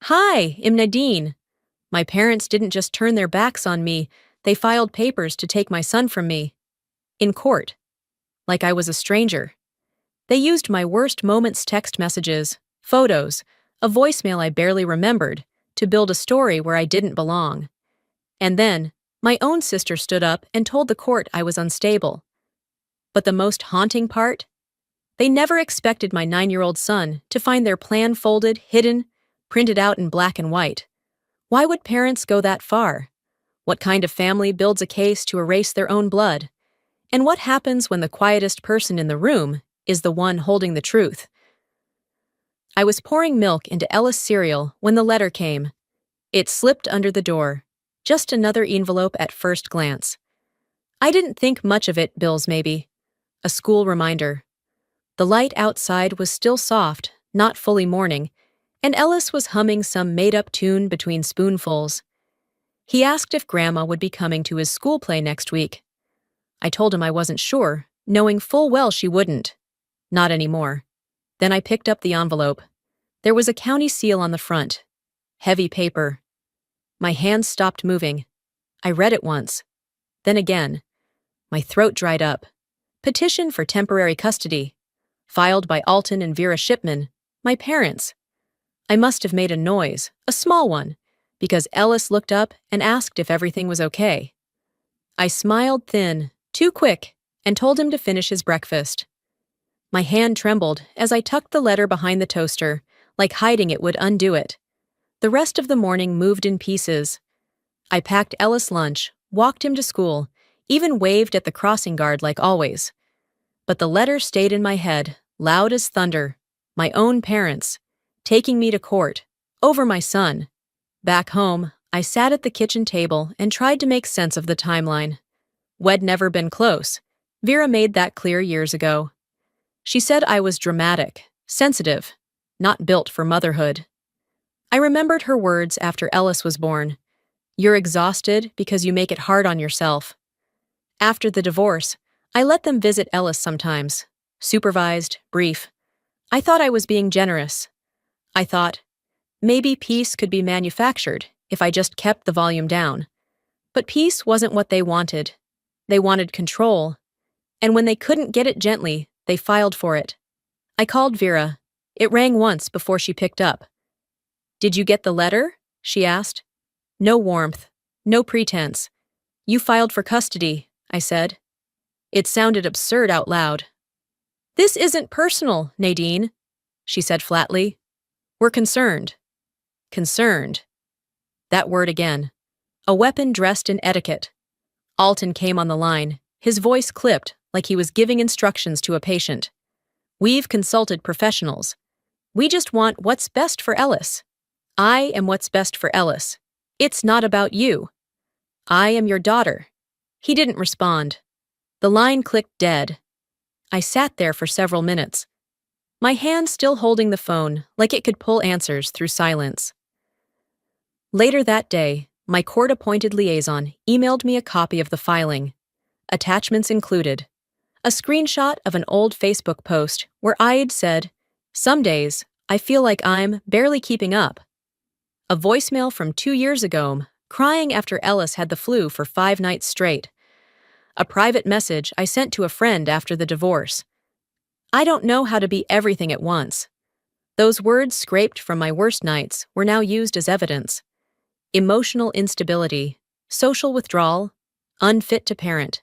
Hi, I'm Nadine. My parents didn't just turn their backs on me, they filed papers to take my son from me. In court. Like I was a stranger. They used my worst moments text messages, photos, a voicemail I barely remembered, to build a story where I didn't belong. And then, my own sister stood up and told the court I was unstable. But the most haunting part? They never expected my 9-year-old son to find their plan folded, hidden, printed out in black and white. Why would parents go that far? What kind of family builds a case to erase their own blood? And what happens when the quietest person in the room is the one holding the truth? I was pouring milk into Ella's cereal when the letter came. It slipped under the door. Just another envelope at first glance. I didn't think much of it, bills maybe. A school reminder. The light outside was still soft, not fully morning, and Ellis was humming some made-up tune between spoonfuls. He asked if Grandma would be coming to his school play next week. I told him I wasn't sure, knowing full well she wouldn't. Not anymore. Then I picked up the envelope. There was a county seal on the front. Heavy paper. My hands stopped moving. I read it once. Then again. My throat dried up. Petition for temporary custody. Filed by Alton and Vera Shipman, my parents. I must have made a noise, a small one, because Ellis looked up and asked if everything was okay. I smiled thin, too quick, and told him to finish his breakfast. My hand trembled as I tucked the letter behind the toaster, like hiding it would undo it. The rest of the morning moved in pieces. I packed Ellis lunch, walked him to school, even waved at the crossing guard like always. But the letter stayed in my head, loud as thunder. My own parents, taking me to court, over my son. Back home, I sat at the kitchen table and tried to make sense of the timeline. We'd never been close. Vera made that clear years ago. She said I was dramatic, sensitive, not built for motherhood. I remembered her words after Ellis was born. You're exhausted because you make it hard on yourself. After the divorce, I let them visit Ellis sometimes. Supervised, brief. I thought I was being generous. I thought, maybe peace could be manufactured if I just kept the volume down. But peace wasn't what they wanted. They wanted control. And when they couldn't get it gently, they filed for it. I called Vera. It rang once before she picked up. Did you get the letter? She asked. No warmth. No pretense. You filed for custody, I said. It sounded absurd out loud. This isn't personal, Nadine, she said flatly. We're concerned. Concerned. That word again. A weapon dressed in etiquette. Alton came on the line, his voice clipped like he was giving instructions to a patient. We've consulted professionals. We just want what's best for Ellis. I am what's best for Ellis. It's not about you. I am your daughter. He didn't respond. The line clicked dead. I sat there for several minutes, my hand still holding the phone like it could pull answers through silence. Later that day, my court-appointed liaison emailed me a copy of the filing. Attachments included. A screenshot of an old Facebook post where I'd said, "Some days, I feel like I'm barely keeping up." A voicemail from 2 years ago, crying after Ellis had the flu for 5 nights straight. A private message I sent to a friend after the divorce. I don't know how to be everything at once. Those words scraped from my worst nights were now used as evidence. Emotional instability, social withdrawal, unfit to parent.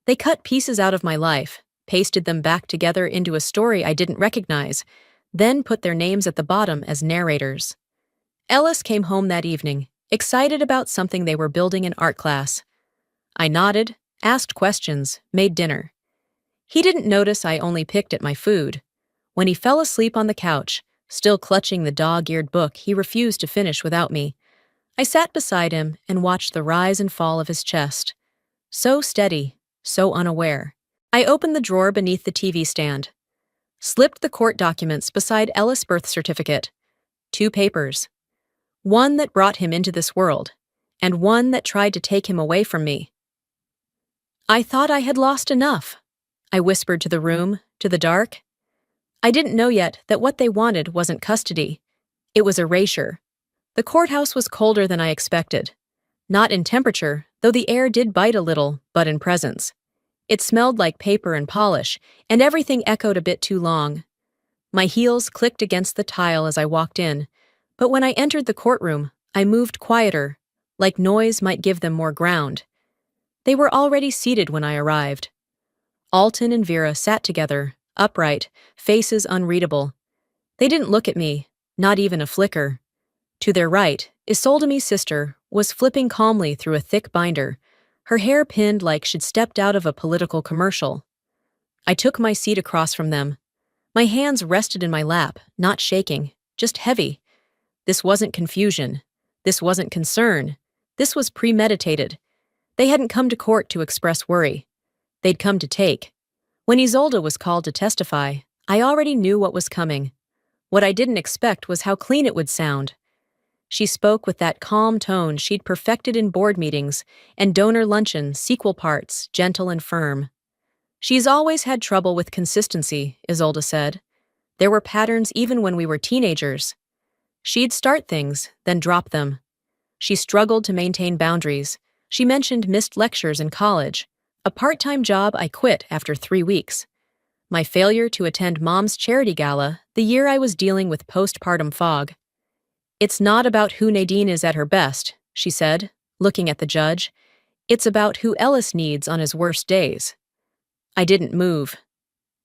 They cut pieces out of my life, pasted them back together into a story I didn't recognize, then put their names at the bottom as narrators. Ellis came home that evening, excited about something they were building in art class. I nodded, asked questions, made dinner. He didn't notice I only picked at my food. When he fell asleep on the couch, still clutching the dog-eared book he refused to finish without me, I sat beside him and watched the rise and fall of his chest. So steady, so unaware. I opened the drawer beneath the TV stand, slipped the court documents beside Ellis' birth certificate. 2 papers. One that brought him into this world, and one that tried to take him away from me. I thought I had lost enough, I whispered to the room, to the dark. I didn't know yet that what they wanted wasn't custody. It was erasure. The courthouse was colder than I expected. Not in temperature, though the air did bite a little, but in presence. It smelled like paper and polish, and everything echoed a bit too long. My heels clicked against the tile as I walked in, but when I entered the courtroom, I moved quieter, like noise might give them more ground. They were already seated when I arrived. Alton and Vera sat together, upright, faces unreadable. They didn't look at me, not even a flicker. To their right, Isolde's sister was flipping calmly through a thick binder, her hair pinned like she'd stepped out of a political commercial. I took my seat across from them. My hands rested in my lap, not shaking, just heavy. This wasn't confusion. This wasn't concern. This was premeditated. They hadn't come to court to express worry. They'd come to take. When Isolde was called to testify, I already knew what was coming. What I didn't expect was how clean it would sound. She spoke with that calm tone she'd perfected in board meetings and donor luncheons, sequel parts, gentle and firm. She's always had trouble with consistency, Isolde said. There were patterns even when we were teenagers. She'd start things, then drop them. She struggled to maintain boundaries. She mentioned missed lectures in college, a part-time job I quit after 3 weeks. My failure to attend Mom's charity gala the year I was dealing with postpartum fog. It's not about who Nadine is at her best, she said, looking at the judge. It's about who Ellis needs on his worst days. I didn't move.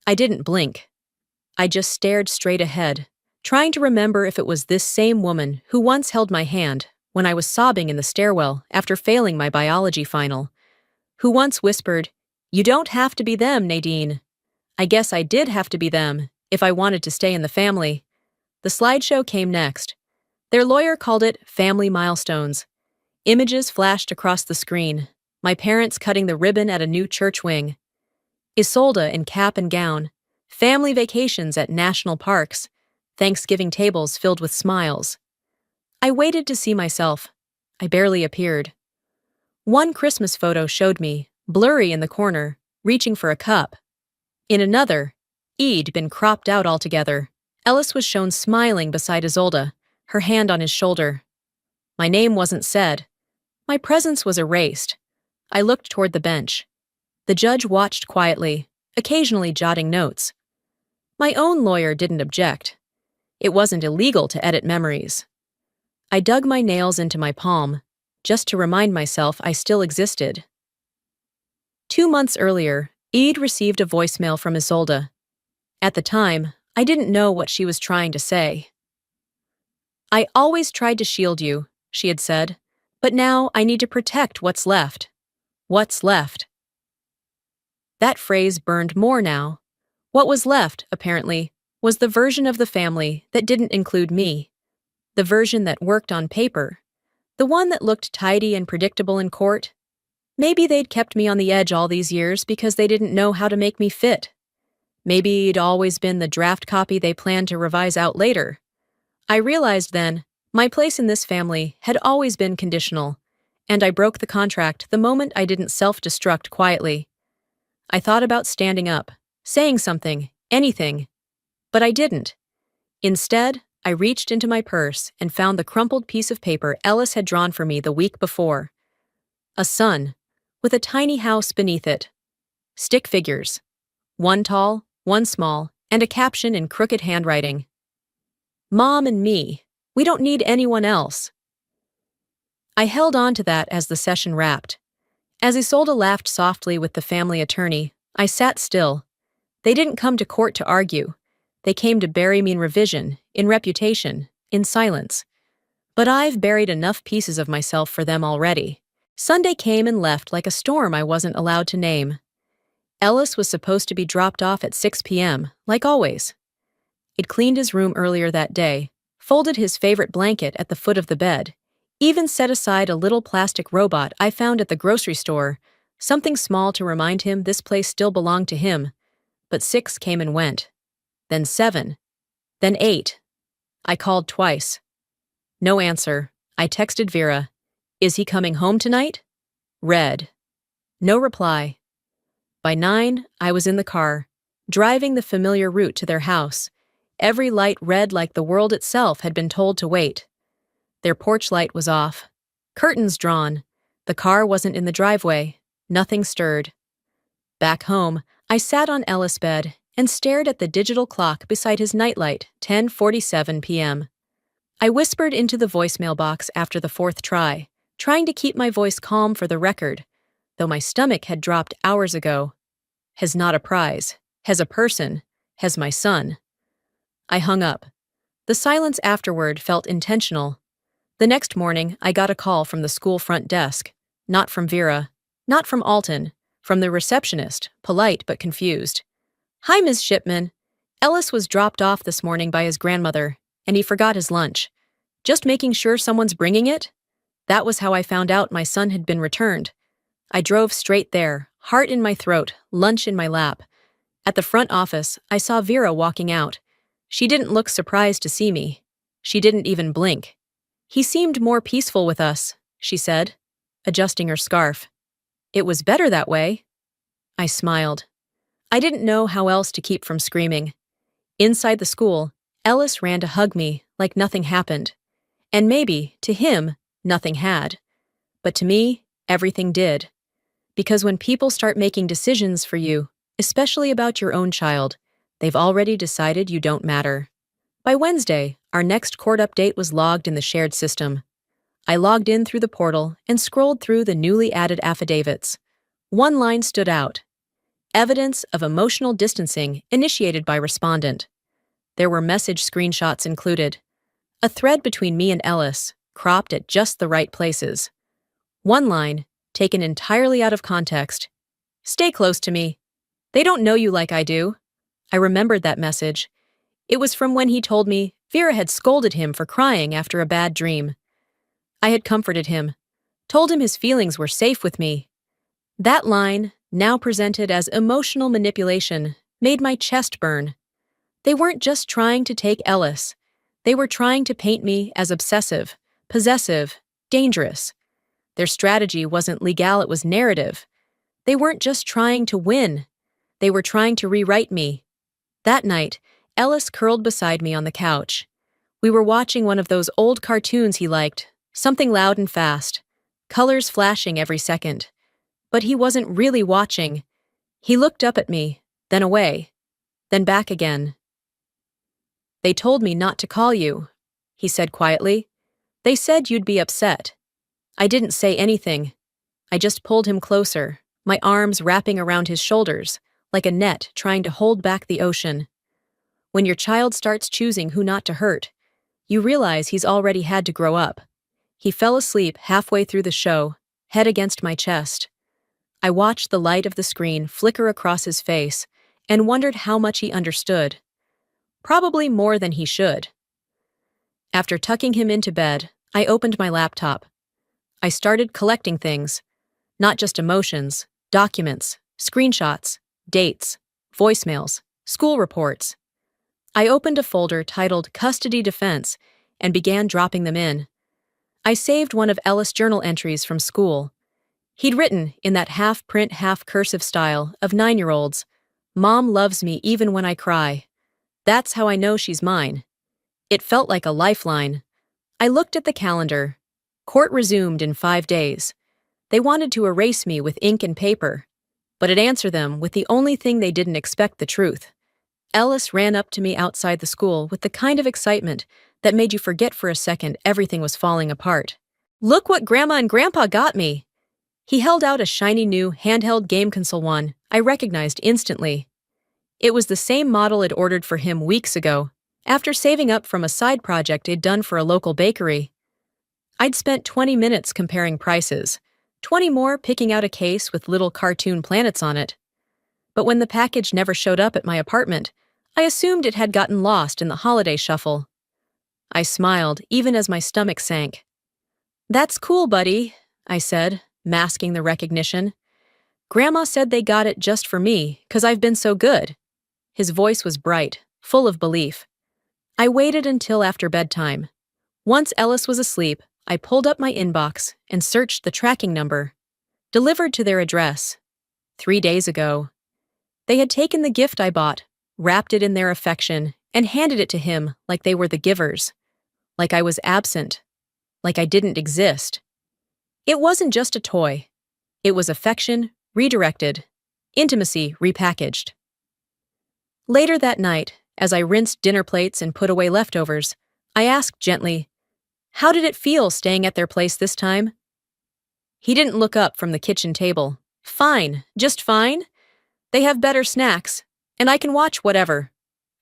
I didn't blink. I just stared straight ahead, trying to remember if it was this same woman who once held my hand when I was sobbing in the stairwell after failing my biology final, who once whispered, "You don't have to be them, Nadine." I guess I did have to be them if I wanted to stay in the family. The slideshow came next. Their lawyer called it family milestones. Images flashed across the screen, my parents cutting the ribbon at a new church wing. Isolde in cap and gown, family vacations at national parks, Thanksgiving tables filled with smiles. I waited to see myself. I barely appeared. One Christmas photo showed me, blurry in the corner, reaching for a cup. In another, E'd been cropped out altogether. Ellis was shown smiling beside Isolde, her hand on his shoulder. My name wasn't said. My presence was erased. I looked toward the bench. The judge watched quietly, occasionally jotting notes. My own lawyer didn't object. It wasn't illegal to edit memories. I dug my nails into my palm, just to remind myself I still existed. 2 months earlier, E'd received a voicemail from Isolde. At the time, I didn't know what she was trying to say. "I always tried to shield you," she had said, "but now I need to protect what's left." What's left? That phrase burned more now. What was left, apparently, was the version of the family that didn't include me. The version that worked on paper. The one that looked tidy and predictable in court. Maybe they'd kept me on the edge all these years because they didn't know how to make me fit. Maybe it'd always been the draft copy they planned to revise out later. I realized then, my place in this family had always been conditional, and I broke the contract the moment I didn't self-destruct quietly. I thought about standing up, saying something, anything, but I didn't. Instead, I reached into my purse and found the crumpled piece of paper Ellis had drawn for me the week before. A sun, with a tiny house beneath it. Stick figures. One tall, one small, and a caption in crooked handwriting. "Mom and me. We don't need anyone else." I held on to that as the session wrapped. As Isolde laughed softly with the family attorney, I sat still. They didn't come to court to argue. They came to bury me in revision, in reputation, in silence. But I've buried enough pieces of myself for them already. Sunday came and left like a storm I wasn't allowed to name. Ellis was supposed to be dropped off at 6 p.m., like always. He'd cleaned his room earlier that day, folded his favorite blanket at the foot of the bed, even set aside a little plastic robot I found at the grocery store, something small to remind him this place still belonged to him. But 6 came and went. Then 7. Then 8. I called twice. No answer. I texted Vera. "Is he coming home tonight?" Read. No reply. By 9, I was in the car, driving the familiar route to their house. Every light red like the world itself had been told to wait. Their porch light was off. Curtains drawn. The car wasn't in the driveway. Nothing stirred. Back home, I sat on Ellis' bed and stared at the digital clock beside his nightlight, 10:47 p.m. I whispered into the voicemail box after the fourth try, trying to keep my voice calm for the record, though my stomach had dropped hours ago. Has not a prize. Has a person. Has my son. I hung up. The silence afterward felt intentional. The next morning, I got a call from the school front desk. Not from Vera. Not from Alton. From the receptionist, polite but confused. "Hi, Ms. Shipman. Ellis was dropped off this morning by his grandmother, and he forgot his lunch. Just making sure someone's bringing it?" That was how I found out my son had been returned. I drove straight there, heart in my throat, lunch in my lap. At the front office, I saw Vera walking out. She didn't look surprised to see me. She didn't even blink. "He seemed more peaceful with us," she said, adjusting her scarf. "It was better that way." I smiled. I didn't know how else to keep from screaming. Inside the school, Ellis ran to hug me like nothing happened. And maybe, to him, nothing had. But to me, everything did. Because when people start making decisions for you, especially about your own child, they've already decided you don't matter. By Wednesday, our next court update was logged in the shared system. I logged in through the portal and scrolled through the newly added affidavits. One line stood out. Evidence of emotional distancing initiated by respondent. There were message screenshots included. A thread between me and Ellis, cropped at just the right places. One line, taken entirely out of context. "Stay close to me. They don't know you like I do." I remembered that message. It was from when he told me Vera had scolded him for crying after a bad dream. I had comforted him, told him his feelings were safe with me. That line, now presented as emotional manipulation, made my chest burn. They weren't just trying to take Ellis. They were trying to paint me as obsessive, possessive, dangerous. Their strategy wasn't legal, it was narrative. They weren't just trying to win. They were trying to rewrite me. That night, Ellis curled beside me on the couch. We were watching one of those old cartoons he liked, something loud and fast, colors flashing every second. But he wasn't really watching. He looked up at me, then away, then back again. "They told me not to call you," he said quietly. "They said you'd be upset." I didn't say anything. I just pulled him closer, my arms wrapping around his shoulders, like a net trying to hold back the ocean. When your child starts choosing who not to hurt, you realize he's already had to grow up. He fell asleep halfway through the show, head against my chest. I watched the light of the screen flicker across his face and wondered how much he understood. Probably more than he should. After tucking him into bed, I opened my laptop. I started collecting things, not just emotions, documents, screenshots, dates, voicemails, school reports. I opened a folder titled Custody Defense and began dropping them in. I saved one of Ellis' journal entries from school. He'd written, in that half-print, half-cursive style of 9-year-olds, "Mom loves me even when I cry. That's how I know she's mine." It felt like a lifeline. I looked at the calendar. Court resumed in 5 days. They wanted to erase me with ink and paper, but I'd answer them with the only thing they didn't expect: the truth. Ellis ran up to me outside the school with the kind of excitement that made you forget for a second everything was falling apart. "Look what Grandma and Grandpa got me!" He held out a shiny new handheld game console one I recognized instantly. It was the same model I'd ordered for him weeks ago, after saving up from a side project I'd done for a local bakery. I'd spent 20 minutes comparing prices, 20 more picking out a case with little cartoon planets on it. But when the package never showed up at my apartment, I assumed it had gotten lost in the holiday shuffle. I smiled, even as my stomach sank. "That's cool, buddy," I said, masking the recognition. "Grandma said they got it just for me, 'cause I've been so good." His voice was bright, full of belief. I waited until after bedtime. Once Ellis was asleep, I pulled up my inbox and searched the tracking number. Delivered to their address. 3 days ago. They had taken the gift I bought, wrapped it in their affection, and handed it to him like they were the givers. Like I was absent. like I didn't exist. It wasn't just a toy. It was affection, redirected, intimacy repackaged. Later that night, as I rinsed dinner plates and put away leftovers, I asked gently, "How did it feel staying at their place this time?" He didn't look up from the kitchen table. "Fine, just fine. They have better snacks, and I can watch whatever."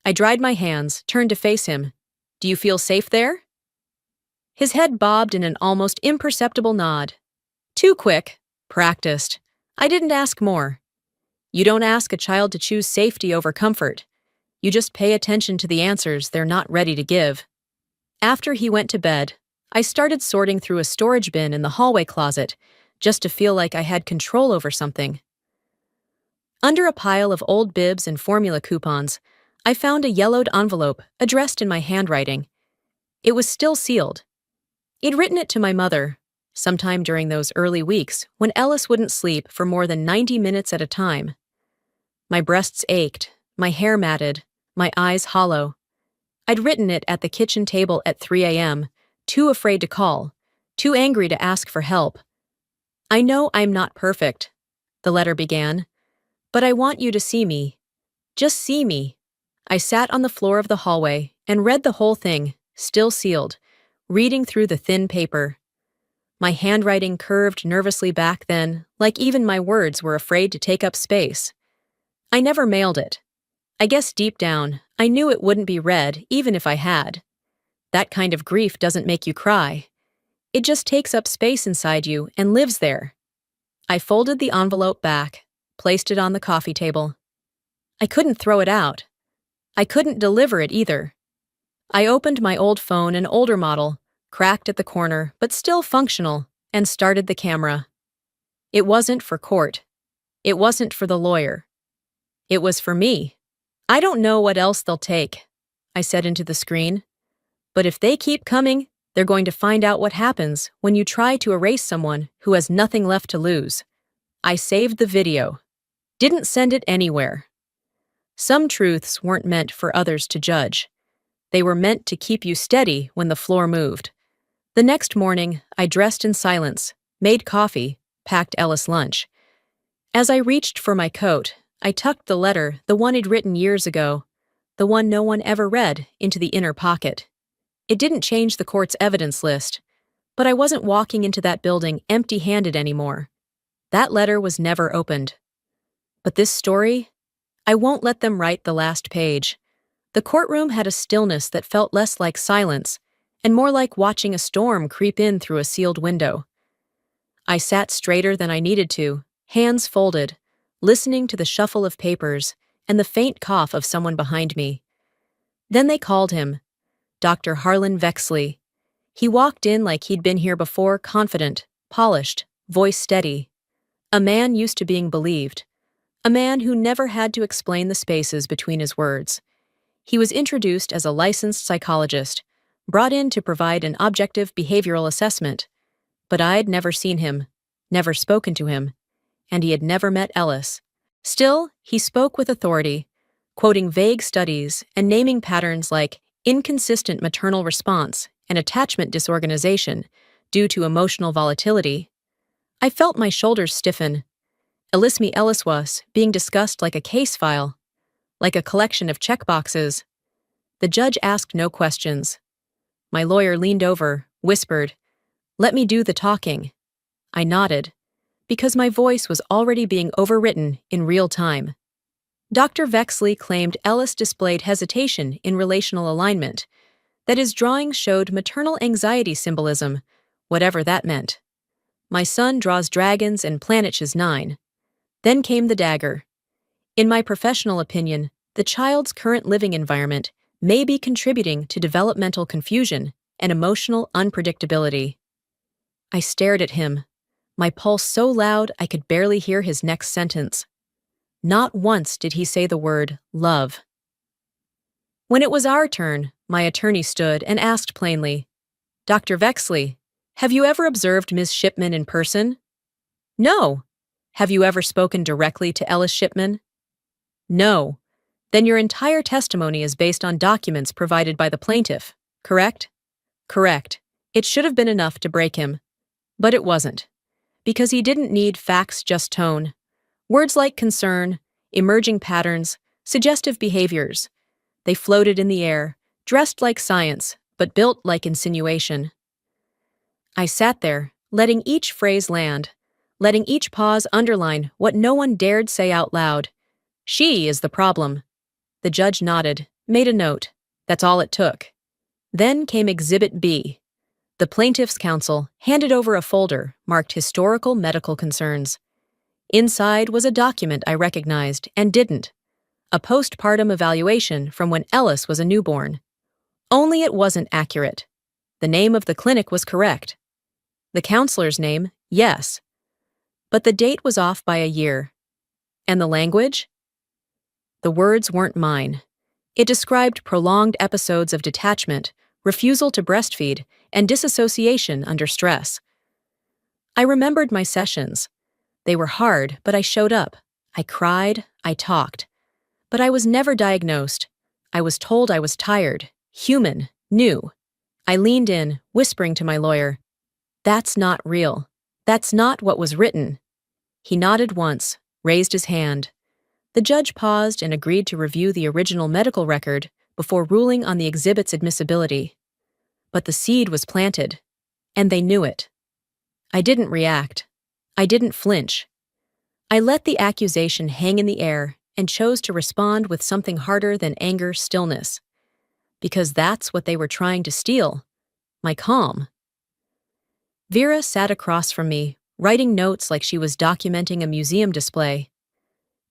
I dried my hands, turned to face him. "Do you feel safe there?" His head bobbed in an almost imperceptible nod. Too quick. Practiced. I didn't ask more. You don't ask a child to choose safety over comfort. You just pay attention to the answers they're not ready to give. After he went to bed, I started sorting through a storage bin in the hallway closet, just to feel like I had control over something. Under a pile of old bibs and formula coupons, I found a yellowed envelope addressed in my handwriting. It was still sealed. He'd written it to my mother, sometime during those early weeks when Ellis wouldn't sleep for more than 90 minutes at a time. My breasts ached, my hair matted, my eyes hollow. I'd written it at the kitchen table at 3 a.m., too afraid to call, too angry to ask for help. "I know I'm not perfect," the letter began, "but I want you to see me. Just see me." I sat on the floor of the hallway and read the whole thing, still sealed, reading through the thin paper. My handwriting curved nervously back then, like even my words were afraid to take up space. I never mailed it. I guess deep down, I knew it wouldn't be read even if I had. That kind of grief doesn't make you cry. It just takes up space inside you and lives there. I folded the envelope back, placed it on the coffee table. I couldn't throw it out. I couldn't deliver it either. I opened my old phone, an older model, cracked at the corner but still functional, and started the camera. It wasn't for court. It wasn't for the lawyer. It was for me. "I don't know what else they'll take," I said into the screen. "But if they keep coming, they're going to find out what happens when you try to erase someone who has nothing left to lose." I saved the video. Didn't send it anywhere. Some truths weren't meant for others to judge. They were meant to keep you steady when the floor moved. The next morning, I dressed in silence, made coffee, packed Ellis lunch. As I reached for my coat, I tucked the letter, the one he'd written years ago, the one no one ever read, into the inner pocket. It didn't change the court's evidence list, but I wasn't walking into that building empty-handed anymore. That letter was never opened. But this story? I won't let them write the last page. The courtroom had a stillness that felt less like silence and more like watching a storm creep in through a sealed window. I sat straighter than I needed to, hands folded, listening to the shuffle of papers and the faint cough of someone behind me. Then they called him, Dr. Harlan Vexley. He walked in like he'd been here before, confident, polished, voice steady. A man used to being believed. A man who never had to explain the spaces between his words. He was introduced as a licensed psychologist, brought in to provide an objective behavioral assessment. But I'd never seen him, never spoken to him, and he had never met Ellis. Still, he spoke with authority, quoting vague studies and naming patterns like inconsistent maternal response and attachment disorganization due to emotional volatility. I felt my shoulders stiffen. Ellisme Ellis was being discussed like a case file, like a collection of checkboxes. The judge asked no questions. My lawyer leaned over, whispered, "Let me do the talking." I nodded, because my voice was already being overwritten in real time. Dr. Vexley claimed Ellis displayed hesitation in relational alignment, that his drawings showed maternal anxiety symbolism, whatever that meant. My son draws dragons and planets 9. Then came the dagger. In my professional opinion, the child's current living environment may be contributing to developmental confusion and emotional unpredictability. I stared at him, my pulse so loud I could barely hear his next sentence. Not once did he say the word love. When it was our turn, my attorney stood and asked plainly, "Dr. Vexley, have you ever observed Ms. Shipman in person?" "No." "Have you ever spoken directly to Ellis Shipman?" "No." "Then your entire testimony is based on documents provided by the plaintiff, correct?" "Correct." It should have been enough to break him, but it wasn't. Because he didn't need facts, just tone. Words like concern, emerging patterns, suggestive behaviors. They floated in the air, dressed like science, but built like insinuation. I sat there, letting each phrase land, letting each pause underline what no one dared say out loud. She is the problem. The judge nodded, made a note. That's all it took. Then came Exhibit B. The plaintiff's counsel handed over a folder marked historical medical concerns. Inside was a document I recognized and didn't. A postpartum evaluation from when Ellis was a newborn. Only it wasn't accurate. The name of the clinic was correct. The counselor's name, yes. But the date was off by a year. And the language? The words weren't mine. It described prolonged episodes of detachment, refusal to breastfeed, and disassociation under stress. I remembered my sessions. They were hard, but I showed up. I cried, I talked. But I was never diagnosed. I was told I was tired, human, new. I leaned in, whispering to my lawyer, "That's not real. That's not what was written." He nodded once, raised his hand. The judge paused and agreed to review the original medical record before ruling on the exhibit's admissibility. But the seed was planted, and they knew it. I didn't react. I didn't flinch. I let the accusation hang in the air and chose to respond with something harder than anger, stillness. Because that's what they were trying to steal. My calm. Vera sat across from me, writing notes like she was documenting a museum display.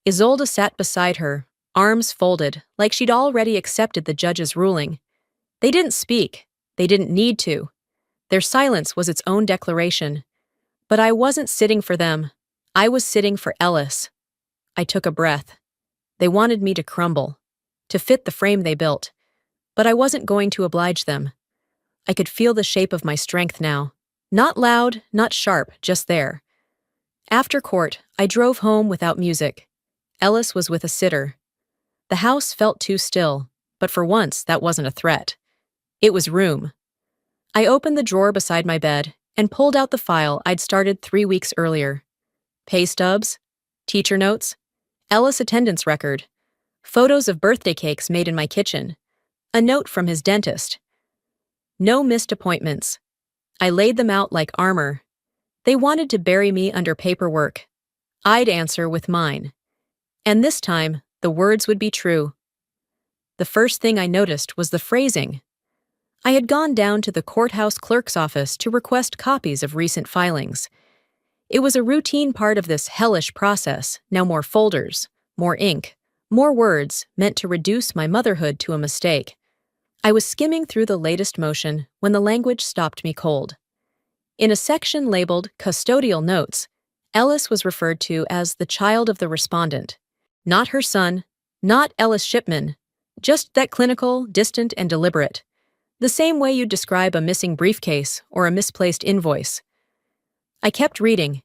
Isolde sat beside her, arms folded, like she'd already accepted the judge's ruling. They didn't speak. They didn't need to. Their silence was its own declaration. But I wasn't sitting for them. I was sitting for Ellis. I took a breath. They wanted me to crumble, to fit the frame they built. But I wasn't going to oblige them. I could feel the shape of my strength now. Not loud, not sharp, just there. After court, I drove home without music. Ellis was with a sitter. The house felt too still, but for once that wasn't a threat. It was room. I opened the drawer beside my bed and pulled out the file I'd started 3 weeks earlier. Pay stubs, teacher notes, Ellis attendance record, photos of birthday cakes made in my kitchen, a note from his dentist. No missed appointments. I laid them out like armor. They wanted to bury me under paperwork. I'd answer with mine. And this time, the words would be true. The first thing I noticed was the phrasing. I had gone down to the courthouse clerk's office to request copies of recent filings. It was a routine part of this hellish process, now more folders, more ink, more words meant to reduce my motherhood to a mistake. I was skimming through the latest motion when the language stopped me cold. In a section labeled Custodial Notes, Ellis was referred to as the child of the respondent. Not her son, not Ellis Shipman, just that clinical, distant, and deliberate. The same way you'd describe a missing briefcase or a misplaced invoice. I kept reading.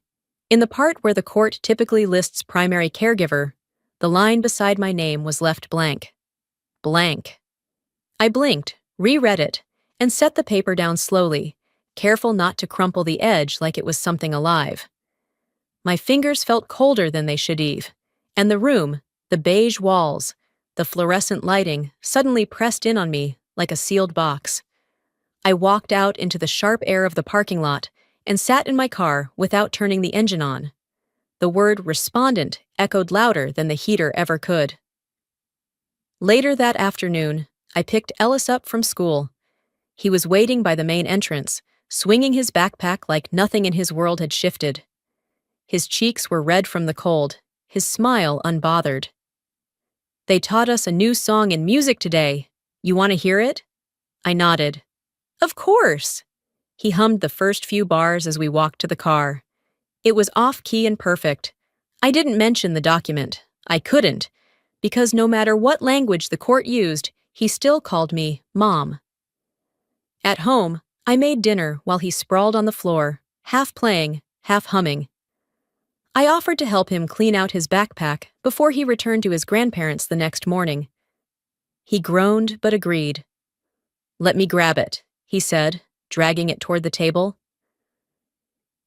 In the part where the court typically lists primary caregiver, the line beside my name was left blank. Blank. I blinked, reread it, and set the paper down slowly, careful not to crumple the edge like it was something alive. My fingers felt colder than they should have, and the room, the beige walls, the fluorescent lighting suddenly pressed in on me like a sealed box. I walked out into the sharp air of the parking lot and sat in my car without turning the engine on. The word respondent echoed louder than the heater ever could. Later that afternoon, I picked Ellis up from school. He was waiting by the main entrance, swinging his backpack like nothing in his world had shifted. His cheeks were red from the cold, his smile unbothered. "They taught us a new song in music today. You want to hear it?" I nodded. "Of course!" He hummed the first few bars as we walked to the car. It was off-key and perfect. I didn't mention the document. I couldn't, because no matter what language the court used, he still called me Mom. At home, I made dinner while he sprawled on the floor, half playing, half humming. I offered to help him clean out his backpack before he returned to his grandparents the next morning. He groaned but agreed. "Let me grab it," he said, dragging it toward the table.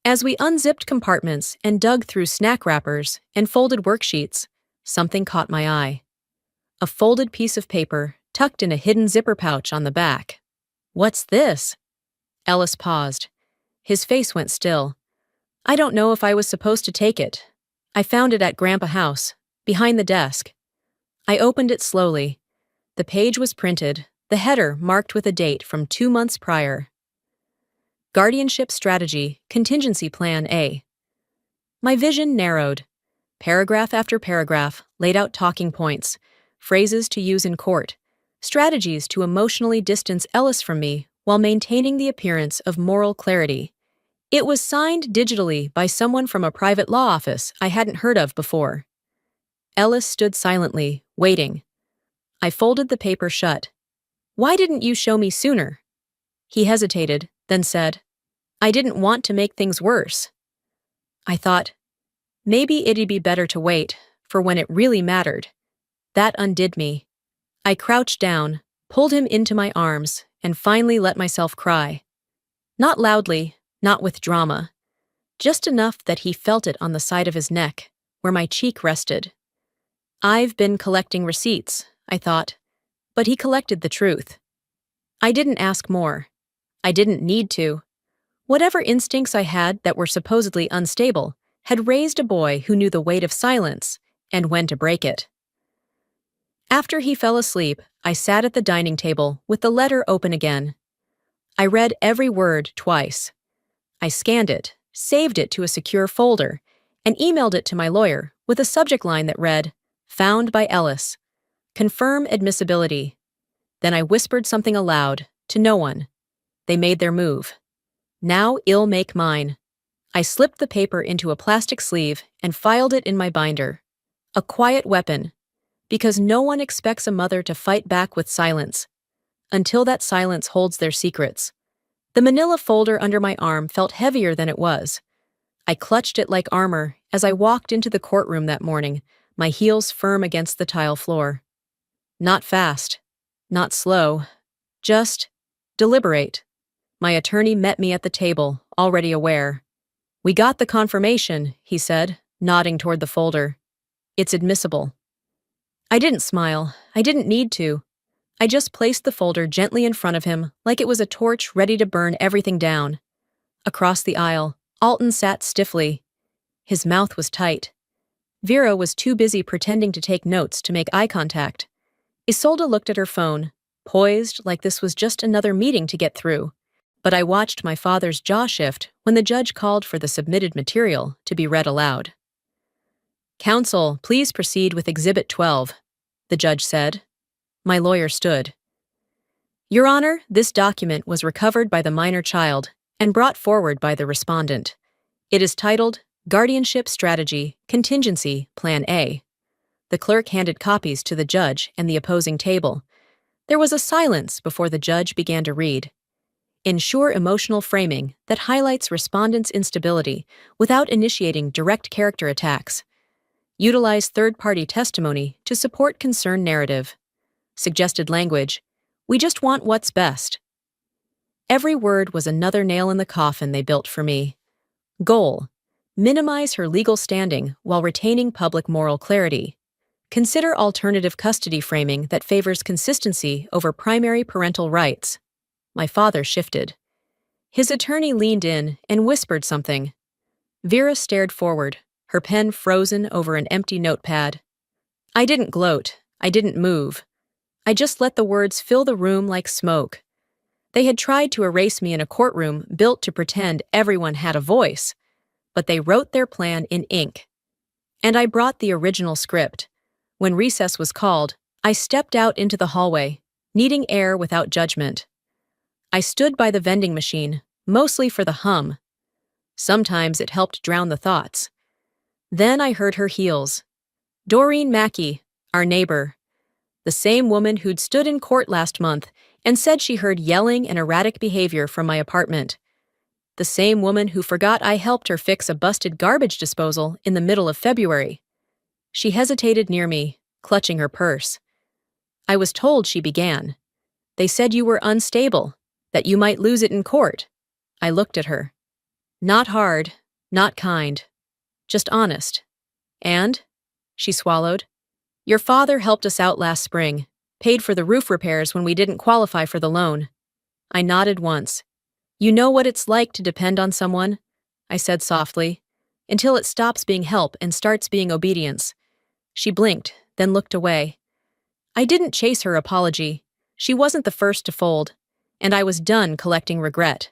As we unzipped compartments and dug through snack wrappers and folded worksheets, something caught my eye. A folded piece of paper tucked in a hidden zipper pouch on the back. "What's this?" Ellis paused. His face went still. "I don't know if I was supposed to take it. I found it at Grandpa House, behind the desk." I opened it slowly. The page was printed, the header marked with a date from 2 months prior. Guardianship Strategy, Contingency Plan A. My vision narrowed. Paragraph after paragraph laid out talking points, phrases to use in court, strategies to emotionally distance Ellis from me while maintaining the appearance of moral clarity. It was signed digitally by someone from a private law office I hadn't heard of before. Ellis stood silently, waiting. I folded the paper shut. "Why didn't you show me sooner?" He hesitated, then said, "I didn't want to make things worse." I thought, maybe it'd be better to wait, for when it really mattered. That undid me. I crouched down, pulled him into my arms, and finally let myself cry. Not loudly, not with drama. Just enough that he felt it on the side of his neck, where my cheek rested. I've been collecting receipts, I thought, but he collected the truth. I didn't ask more. I didn't need to. Whatever instincts I had that were supposedly unstable had raised a boy who knew the weight of silence and when to break it. After he fell asleep, I sat at the dining table with the letter open again. I read every word twice. I scanned it, saved it to a secure folder, and emailed it to my lawyer with a subject line that read, "Found by Ellis. Confirm admissibility." Then I whispered something aloud, to no one. They made their move. Now I'll make mine. I slipped the paper into a plastic sleeve and filed it in my binder. A quiet weapon, because no one expects a mother to fight back with silence, until that silence holds their secrets. The manila folder under my arm felt heavier than it was. I clutched it like armor as I walked into the courtroom that morning, my heels firm against the tile floor. Not fast, not slow, just deliberate. My attorney met me at the table, already aware. "We got the confirmation," he said, nodding toward the folder. "It's admissible." I didn't smile. I didn't need to. I just placed the folder gently in front of him, like it was a torch ready to burn everything down. Across the aisle, Alton sat stiffly. His mouth was tight. Vera was too busy pretending to take notes to make eye contact. Isolde looked at her phone, poised like this was just another meeting to get through. But I watched my father's jaw shift when the judge called for the submitted material to be read aloud. "Counsel, please proceed with Exhibit 12, the judge said. My lawyer stood. "Your Honor, this document was recovered by the minor child and brought forward by the respondent. It is titled Guardianship Strategy, Contingency, Plan A." The clerk handed copies to the judge and the opposing table. There was a silence before the judge began to read. Ensure emotional framing that highlights respondent's instability without initiating direct character attacks. Utilize third-party testimony to support concern narrative. Suggested language: "We just want what's best." Every word was another nail in the coffin they built for me. Goal: minimize her legal standing while retaining public moral clarity. Consider alternative custody framing that favors consistency over primary parental rights. My father shifted. His attorney leaned in and whispered something. Vera stared forward, her pen frozen over an empty notepad. I didn't gloat. I didn't move. I just let the words fill the room like smoke. They had tried to erase me in a courtroom built to pretend everyone had a voice, but they wrote their plan in ink. And I brought the original script. When recess was called, I stepped out into the hallway, needing air without judgment. I stood by the vending machine, mostly for the hum. Sometimes it helped drown the thoughts. Then I heard her heels. Doreen Mackey, our neighbor. The same woman who'd stood in court last month and said she heard yelling and erratic behavior from my apartment. The same woman who forgot I helped her fix a busted garbage disposal in the middle of February. She hesitated near me, clutching her purse. I was told she began. They said you were unstable, That you might lose it in court. I looked at her. Not hard, not kind, just honest. And? She swallowed. Your father helped us out last spring, paid for the roof repairs when we didn't qualify for the loan. I nodded once. You know what it's like to depend on someone? I said softly, until it stops being help and starts being obedience. She blinked, then looked away. I didn't chase her apology. She wasn't the first to fold, and I was done collecting regret.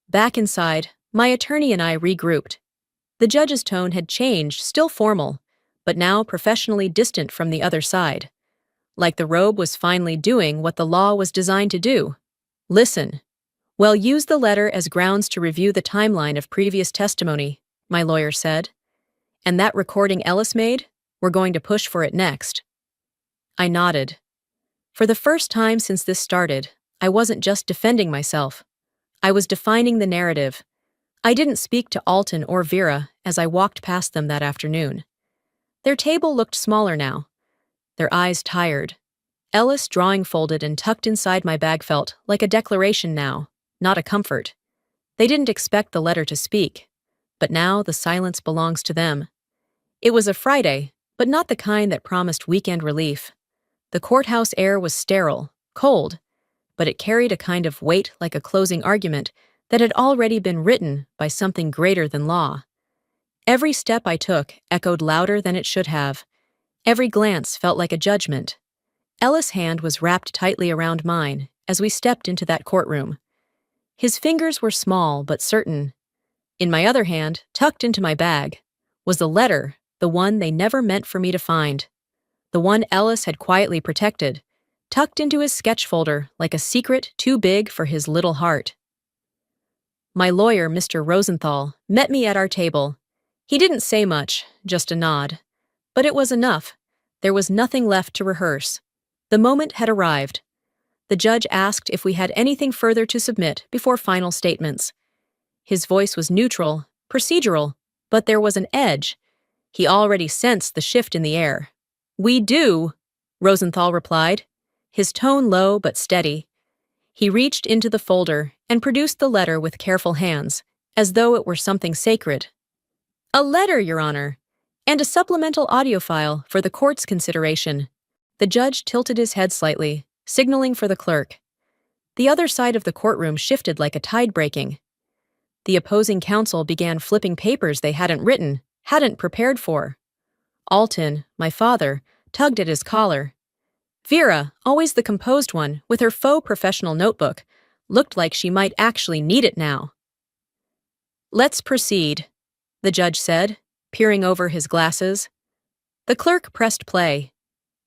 Back inside, my attorney and I regrouped. The judge's tone had changed, still formal, but now professionally distant from the other side. Like the robe was finally doing what the law was designed to do. Listen. Well, use the letter as grounds to review the timeline of previous testimony, my lawyer said. And that recording Ellis made? We're going to push for it next. I nodded. For the first time since this started, I wasn't just defending myself. I was defining the narrative. I didn't speak to Alton or Vera as I walked past them that afternoon. Their table looked smaller now, their eyes tired. Ellis, drawing folded and tucked inside my bag, felt like a declaration now, not a comfort. They didn't expect the letter to speak, but now the silence belongs to them. It was a Friday, but not the kind that promised weekend relief. The courthouse air was sterile, cold, but it carried a kind of weight like a closing argument that had already been written by something greater than law. Every step I took echoed louder than it should have. Every glance felt like a judgment. Ellis' hand was wrapped tightly around mine as we stepped into that courtroom. His fingers were small but certain. In my other hand, tucked into my bag, was the letter, the one they never meant for me to find. The one Ellis had quietly protected, tucked into his sketch folder like a secret too big for his little heart. My lawyer, Mr. Rosenthal, met me at our table. He didn't say much, just a nod. But it was enough. There was nothing left to rehearse. The moment had arrived. The judge asked if we had anything further to submit before final statements. His voice was neutral, procedural, but there was an edge. He already sensed the shift in the air. We do, Rosenthal replied, his tone low but steady. He reached into the folder and produced the letter with careful hands, as though it were something sacred. A letter, Your Honor, and a supplemental audio file for the court's consideration. The judge tilted his head slightly, signaling for the clerk. The other side of the courtroom shifted like a tide breaking. The opposing counsel began flipping papers they hadn't written, hadn't prepared for. Alton, my father, tugged at his collar. Vera, always the composed one, with her faux professional notebook, looked like she might actually need it now. Let's proceed, the judge said, peering over his glasses. The clerk pressed play.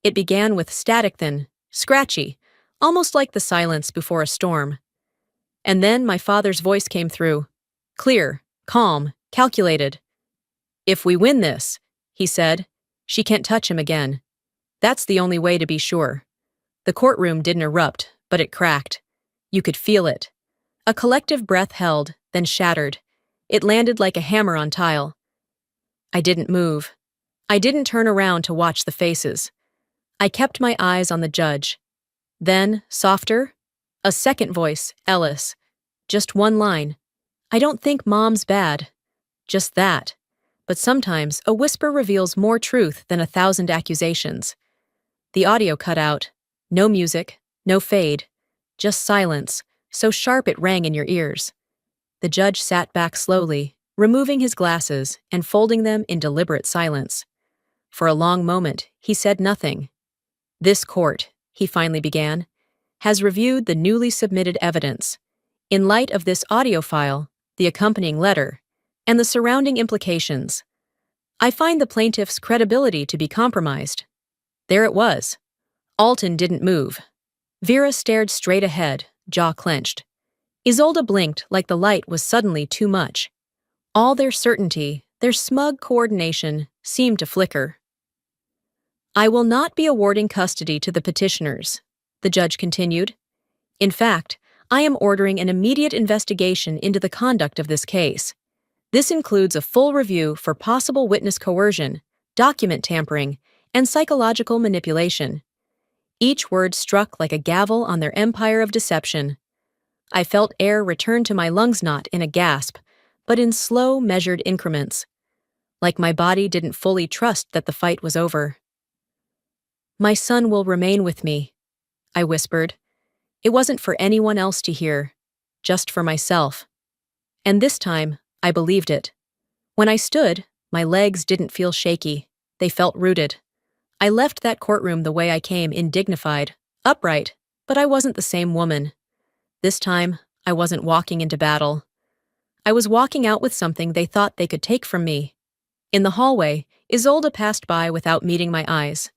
It began with static then, scratchy, almost like the silence before a storm. And then my father's voice came through. Clear, calm, calculated. If we win this, he said, she can't touch him again. That's the only way to be sure. The courtroom didn't erupt, but it cracked. You could feel it. A collective breath held, then shattered. It landed like a hammer on tile. I didn't move. I didn't turn around to watch the faces. I kept my eyes on the judge. Then, softer, a second voice, Ellis. Just one line. I don't think Mom's bad. Just that. But sometimes a whisper reveals more truth than 1,000 accusations. The audio cut out. No music, no fade. Just silence, so sharp it rang in your ears. The judge sat back slowly, removing his glasses and folding them in deliberate silence. For a long moment, he said nothing. This court, he finally began, has reviewed the newly submitted evidence. In light of this audio file, the accompanying letter, and the surrounding implications, I find the plaintiff's credibility to be compromised. There it was. Alton didn't move. Vera stared straight ahead, jaw clenched. Isolde blinked like the light was suddenly too much. All their certainty, their smug coordination, seemed to flicker. I will not be awarding custody to the petitioners, the judge continued. In fact, I am ordering an immediate investigation into the conduct of this case. This includes a full review for possible witness coercion, document tampering, and psychological manipulation. Each word struck like a gavel on their empire of deception. I felt air return to my lungs, not in a gasp, but in slow, measured increments, like my body didn't fully trust that the fight was over. "My son will remain with me," I whispered. It wasn't for anyone else to hear, just for myself. And this time, I believed it. When I stood, my legs didn't feel shaky. They felt rooted. I left that courtroom the way I came, indignified, upright, but I wasn't the same woman. This time, I wasn't walking into battle. I was walking out with something they thought they could take from me. In the hallway, Isolde passed by without meeting my eyes.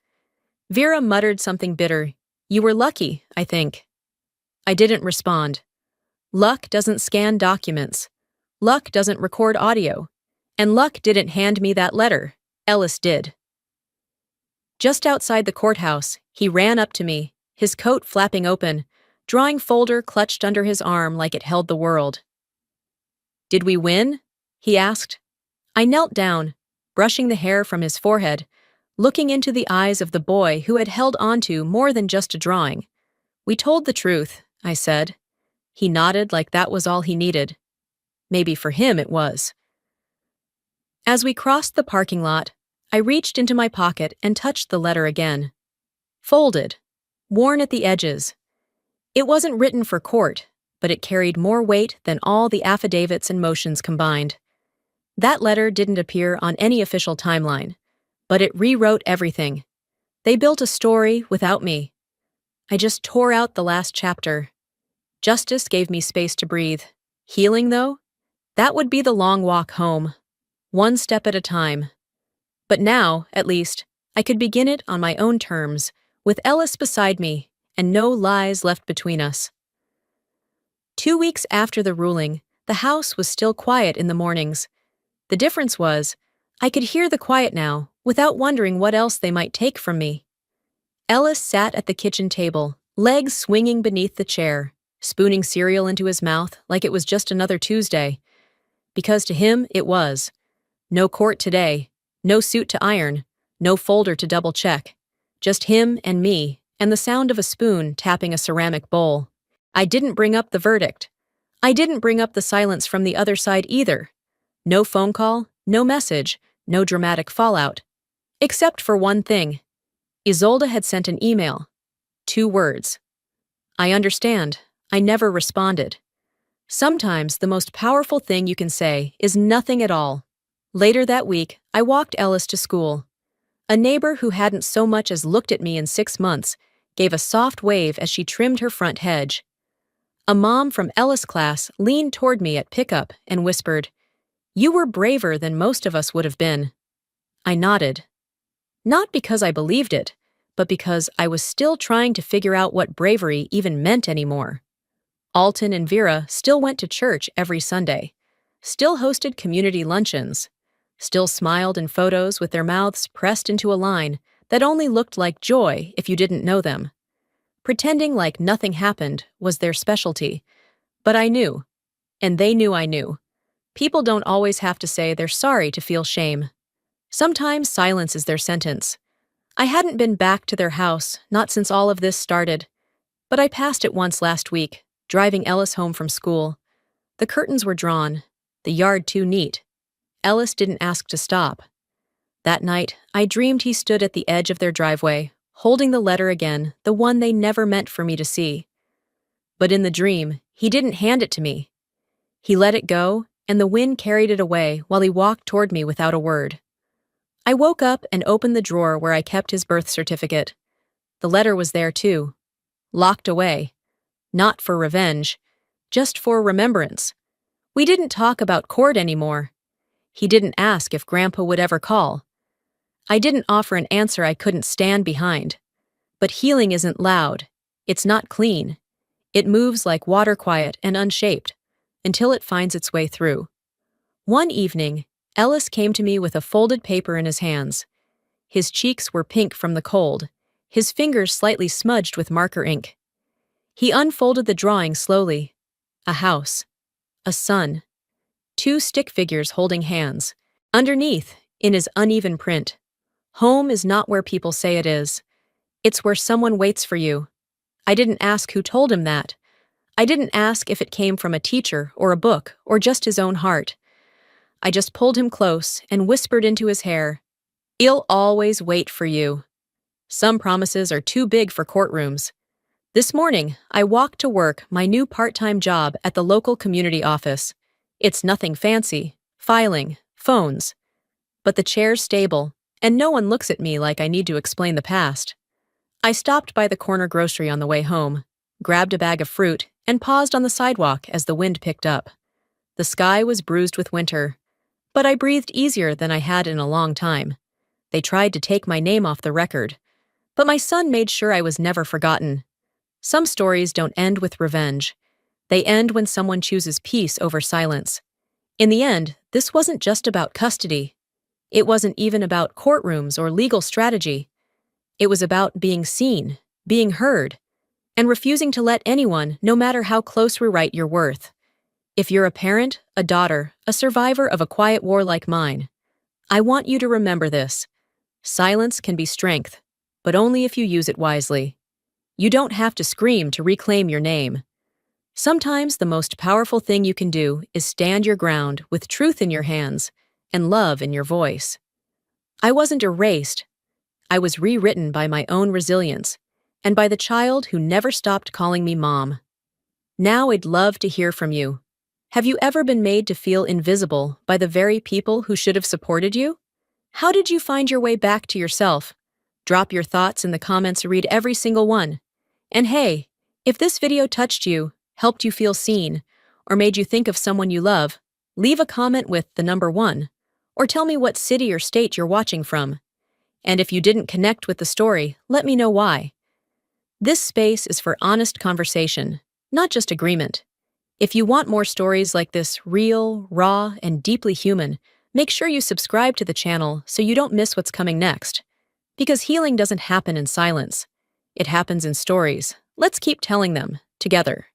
Vera muttered something bitter. "You were lucky, I think." I didn't respond. Luck doesn't scan documents. Luck doesn't record audio. And luck didn't hand me that letter. Ellis did. Just outside the courthouse, he ran up to me, his coat flapping open, drawing folder clutched under his arm like it held the world. "Did we win?" he asked. I knelt down, brushing the hair from his forehead, looking into the eyes of the boy who had held onto more than just a drawing. "We told the truth," I said. He nodded like that was all he needed. Maybe for him it was. As we crossed the parking lot, I reached into my pocket and touched the letter again. Folded, worn at the edges. It wasn't written for court, but it carried more weight than all the affidavits and motions combined. That letter didn't appear on any official timeline, but it rewrote everything. They built a story without me. I just tore out the last chapter. Justice gave me space to breathe. Healing, though? That would be the long walk home. One step at a time. But now, at least, I could begin it on my own terms, with Ellis beside me, and no lies left between us. 2 weeks after the ruling, the house was still quiet in the mornings. The difference was, I could hear the quiet now, without wondering what else they might take from me. Ellis sat at the kitchen table, legs swinging beneath the chair, spooning cereal into his mouth like it was just another Tuesday. Because to him, it was. No court today, no suit to iron, no folder to double-check. Just him and me, and the sound of a spoon tapping a ceramic bowl. I didn't bring up the verdict. I didn't bring up the silence from the other side either. No phone call, no message, no dramatic fallout. Except for one thing. Isolde had sent an email. 2 words. "I understand." I never responded. Sometimes the most powerful thing you can say is nothing at all. Later that week, I walked Ellis to school. A neighbor who hadn't so much as looked at me in 6 months gave a soft wave as she trimmed her front hedge. A mom from Ellis' class leaned toward me at pickup and whispered, "You were braver than most of us would have been." I nodded. Not because I believed it, but because I was still trying to figure out what bravery even meant anymore. Alton and Vera still went to church every Sunday, still hosted community luncheons, still smiled in photos with their mouths pressed into a line that only looked like joy if you didn't know them. Pretending like nothing happened was their specialty. But I knew, and they knew I knew. People don't always have to say they're sorry to feel shame. Sometimes silence is their sentence. I hadn't been back to their house, not since all of this started, but I passed it once last week, driving Ellis home from school. The curtains were drawn, the yard too neat. Ellis didn't ask to stop. That night, I dreamed he stood at the edge of their driveway, holding the letter again, the one they never meant for me to see. But in the dream, he didn't hand it to me. He let it go, and the wind carried it away while he walked toward me without a word. I woke up and opened the drawer where I kept his birth certificate. The letter was there too, locked away. Not for revenge, just for remembrance. We didn't talk about court anymore. He didn't ask if Grandpa would ever call. I didn't offer an answer I couldn't stand behind. But healing isn't loud. It's not clean. It moves like water, quiet and unshaped, until it finds its way through. One evening, Ellis came to me with a folded paper in his hands. His cheeks were pink from the cold, his fingers slightly smudged with marker ink. He unfolded the drawing slowly. A house. A sun. 2 stick figures holding hands. Underneath, in his uneven print, "Home is not where people say it is. It's where someone waits for you." I didn't ask who told him that. I didn't ask if it came from a teacher or a book or just his own heart. I just pulled him close and whispered into his hair, "He'll always wait for you." Some promises are too big for courtrooms. This morning, I walked to work my new part-time job at the local community office. It's nothing fancy, filing, phones. But the chair's stable, and no one looks at me like I need to explain the past. I stopped by the corner grocery on the way home, grabbed a bag of fruit, and paused on the sidewalk as the wind picked up. The sky was bruised with winter, but I breathed easier than I had in a long time. They tried to take my name off the record, but my son made sure I was never forgotten. Some stories don't end with revenge. They end when someone chooses peace over silence. In the end, this wasn't just about custody. It wasn't even about courtrooms or legal strategy. It was about being seen, being heard, and refusing to let anyone, no matter how close, rewrite your worth. If you're a parent, a daughter, a survivor of a quiet war like mine, I want you to remember this. Silence can be strength, but only if you use it wisely. You don't have to scream to reclaim your name. Sometimes the most powerful thing you can do is stand your ground with truth in your hands and love in your voice. I wasn't erased. I was rewritten by my own resilience and by the child who never stopped calling me Mom. Now I'd love to hear from you. Have you ever been made to feel invisible by the very people who should have supported you? How did you find your way back to yourself? Drop your thoughts in the comments. Read every single one. And hey, if this video touched you, helped you feel seen, or made you think of someone you love, leave a comment with the number 1, or tell me what city or state you're watching from. And if you didn't connect with the story, let me know why. This space is for honest conversation, not just agreement. If you want more stories like this, real, raw, and deeply human, make sure you subscribe to the channel so you don't miss what's coming next. Because healing doesn't happen in silence. It happens in stories. Let's keep telling them, together.